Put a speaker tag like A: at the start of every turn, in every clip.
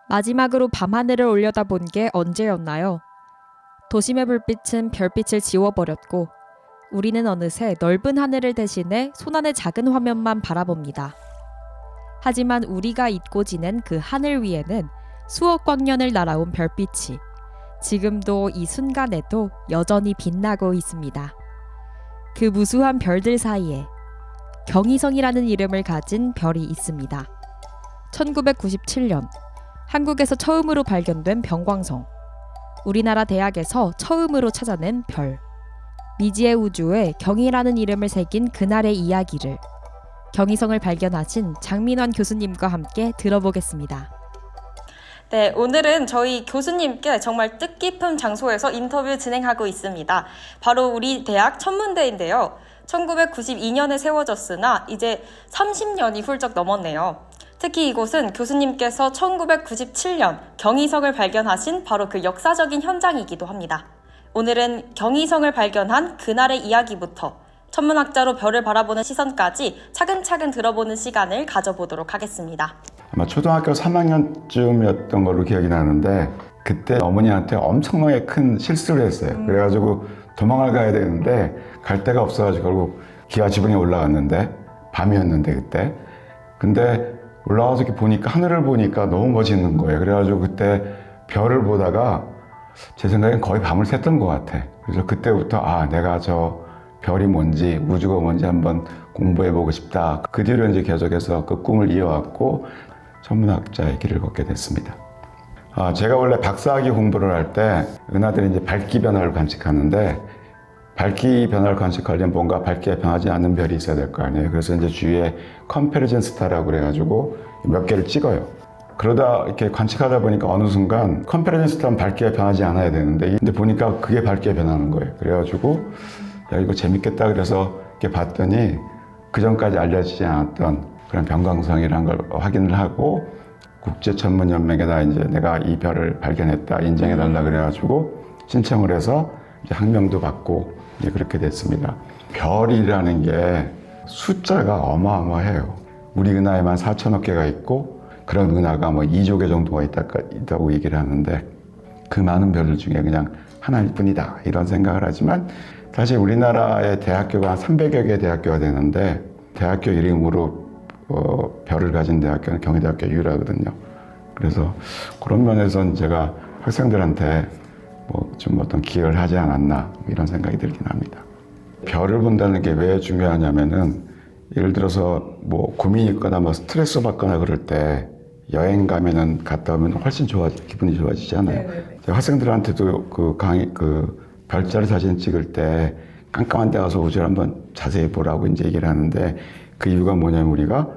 A: 마지막으로 밤하늘을 올려다본 게 언제였나요? 도심의 불빛은 별빛을 지워버렸고 우리는 어느새 넓은 하늘을 대신해 손안의 작은 화면만 바라봅니다. 하지만 우리가 잊고 지낸 그 하늘 위에는 수억 광년을 날아온 별빛이 지금도 이 순간에도 여전히 빛나고 있습니다. 그 무수한 별들 사이에 경이성이라는 이름을 가진 별이 있습니다. 1997년 한국에서 처음으로 발견된 병광성, 우리나라 대학에서 처음으로 찾아낸 별, 미지의 우주에 경이라는 이름을 새긴 그날의 이야기를 경이성을 발견하신 장민환 교수님과 함께 들어보겠습니다.
B: 네, 오늘은 저희 교수님께 정말 뜻깊은 장소에서 인터뷰 진행하고 있습니다. 바로 우리 대학 천문대인데요. 1992년에 세워졌으나 이제 30년이 훌쩍 넘었네요. 특히 이곳은 교수님께서 1997년 경이성을 발견하신 바로 그 역사적인 현장이기도 합니다. 오늘은 경이성을 발견한 그날의 이야기부터 천문학자로 별을 바라보는 시선까지 차근차근 들어보는 시간을 가져보도록 하겠습니다.
C: 아마 초등학교 3학년쯤이었던 걸로 기억이 나는데 그때 어머니한테 엄청나게 큰 실수를 했어요. 그래가지고 도망을 가야 되는데 갈 데가 없어가지고 결국 기아 지붕에 올라갔는데 밤이었는데 그때 근데 올라가서 이렇게 보니까 하늘을 보니까 너무 멋있는 거예요. 그래가지고 그때 별을 보다가 제 생각엔 거의 밤을 샜던 것 같아. 그래서 그때부터 내가 저 별이 뭔지 우주가 뭔지 한번 공부해보고 싶다. 그 뒤로 이제 계속해서 그 꿈을 이어왔고 천문학자의 길을 걷게 됐습니다. 제가 원래 박사학위 공부를 할 때 은하들이 이제 밝기 변화를 관측하는데 밝기 변화를 관측하려면 뭔가 밝기가 변하지 않는 별이 있어야 될 거 아니에요. 그래서 이제 주위에 컴패리즌 스타라고 그래가지고 몇 개를 찍어요. 그러다 이렇게 관측하다 보니까 어느 순간 컴패리즌 스타는 밝기가 변하지 않아야 되는데 근데 보니까 그게 밝기가 변하는 거예요. 그래가지고 야 이거 재밌겠다 그래서 이렇게 봤더니 그 전까지 알려지지 않았던 그런 병광성이라는 걸 확인을 하고 국제천문연맹에다 이제 내가 이 별을 발견했다 인정해달라 그래가지고 신청을 해서 이제 학명도 받고 이제 그렇게 됐습니다. 별이라는 게 숫자가 어마어마해요. 우리 은하에만 4천억 개가 있고 그런 은하가 뭐 2조 개 정도가 있다고 얘기를 하는데 그 많은 별들 중에 그냥 하나일 뿐이다 이런 생각을 하지만 사실 우리나라의 대학교가 한 300여 개 대학교가 되는데 대학교 이름으로 별을 가진 대학교는 경희대학교 유일하거든요. 그래서 그런 면에서는 제가 학생들한테 좀 어떤 기여를 하지 않았나 이런 생각이 들긴 합니다. 별을 본다는 게 왜 중요하냐면은 예를 들어서 고민이 있거나 스트레스 받거나 그럴 때 여행 가면은 갔다 오면 훨씬 기분이 좋아지잖아요. 제가 학생들한테도 그 별자리 사진 찍을 때 깜깜한 데 가서 우주를 한번 자세히 보라고 이제 얘기를 하는데 그 이유가 뭐냐면 우리가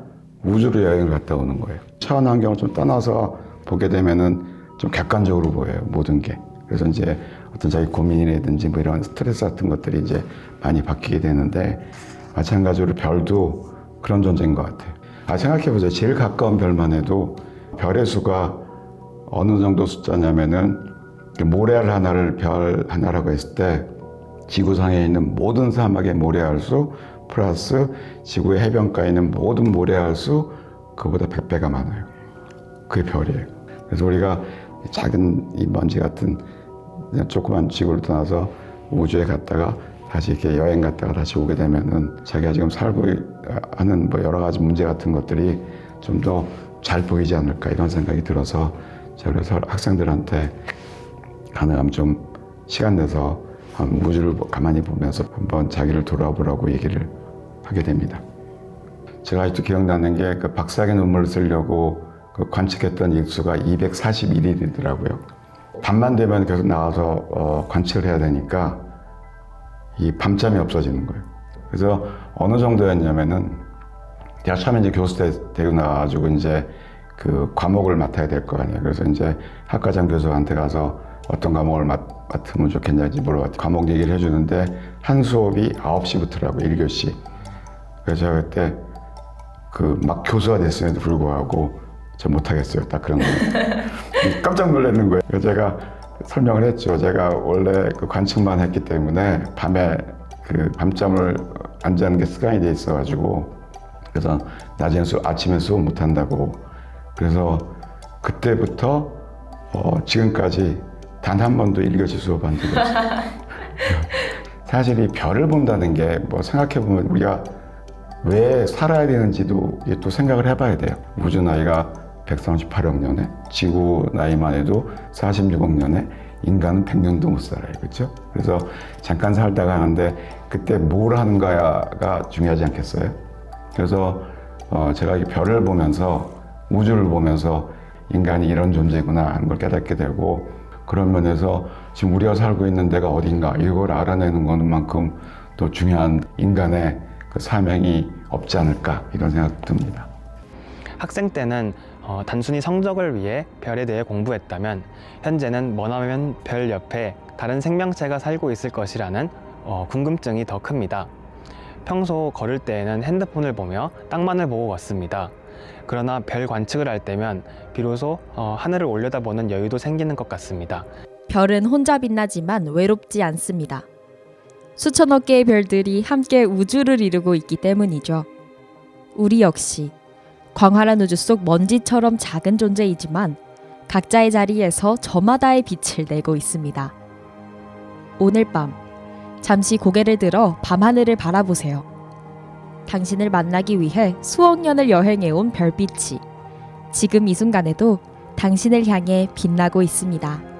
C: 우주로 여행을 갔다 오는 거예요. 차원 환경을 좀 떠나서 보게 되면은 좀 객관적으로 보여요, 모든 게. 그래서 이제 어떤 자기 고민이라든지 이런 스트레스 같은 것들이 이제 많이 바뀌게 되는데 마찬가지로 별도 그런 존재인 것 같아요. 생각해보세요. 제일 가까운 별만 해도 별의 수가 어느 정도 숫자냐면은 모래알 별 하나라고 했을 때 지구상에 있는 모든 사막의 모래알 수 플러스 지구의 해변가에 있는 모든 모래알 수 그보다 100배가 많아요. 그게 별이에요. 그래서 우리가 작은 이 먼지 같은 그냥 조그만 지구를 떠나서 우주에 갔다가 다시 이렇게 여행 갔다가 다시 오게 되면은 자기가 지금 살고 하는 여러 가지 문제 같은 것들이 좀 더 잘 보이지 않을까 이런 생각이 들어서 제가 그래서 학생들한테 가능하면 좀 시간 내서 우주를 가만히 보면서 한번 자기를 돌아보라고 얘기를 하게 됩니다. 제가 아직도 기억나는 게 그 박사학위 논문을 쓰려고 관측했던 일수가 241일이더라고요. 밤만 되면 계속 나와서 관측을 해야 되니까 이 밤잠이 없어지는 거예요. 그래서 어느 정도였냐면은 제가 처음에 이제 교수 되고 나가지고 이제 그 과목을 맡아야 될 거 아니에요. 그래서 이제 학과장 교수한테 가서 어떤 과목을 맡으면 좋겠냐지 물어봤더니 과목 얘기를 해주는데 한 수업이 9시부터라고 1교시. 그래서 제가 그때 막 교수가 됐음에도 불구하고 저 못하겠어요. 딱 그런 거. 깜짝 놀랐는 거예요. 그래서 제가 설명을 했죠. 제가 원래 관측만 했기 때문에 밤에 밤잠을 안 자는 게 습관이 돼 있어가지고 그래서 낮에는 아침에 수업 못 한다고. 그래서 그때부터 지금까지 단 한 번도 1교시 수업한 적이 없어요. 사실 이 별을 본다는 게 뭐 생각해보면 우리가 왜 살아야 되는지도 이게 또 생각을 해봐야 돼요. 우주 나이가 138억 년에, 지구 나이만 해도 46억 년에, 인간은 100년도 못 살아요. 그렇죠? 그래서 잠깐 살다가 하는데 그때 뭘 하는가가 중요하지 않겠어요? 그래서 제가 이 별을 보면서, 우주를 보면서 인간이 이런 존재구나 하는 걸 깨닫게 되고, 그런 면에서 지금 우리가 살고 있는 데가 어딘가 이걸 알아내는 것만큼 또 중요한 인간의 그 사명이 없지 않을까, 이런 생각 듭니다.
D: 학생 때는 단순히 성적을 위해 별에 대해 공부했다면 현재는 머나먼 별 옆에 다른 생명체가 살고 있을 것이라는 궁금증이 더 큽니다. 평소 걸을 때에는 핸드폰을 보며 땅만을 보고 걷습니다. 그러나 별 관측을 할 때면 비로소 하늘을 올려다보는 여유도 생기는 것 같습니다.
A: 별은 혼자 빛나지만 외롭지 않습니다. 수천억 개의 별들이 함께 우주를 이루고 있기 때문이죠. 우리 역시 광활한 우주 속 먼지처럼 작은 존재이지만 각자의 자리에서 저마다의 빛을 내고 있습니다. 오늘 밤 잠시 고개를 들어 밤하늘을 바라보세요. 당신을 만나기 위해 수억 년을 여행해온 별빛이 지금 이 순간에도 당신을 향해 빛나고 있습니다.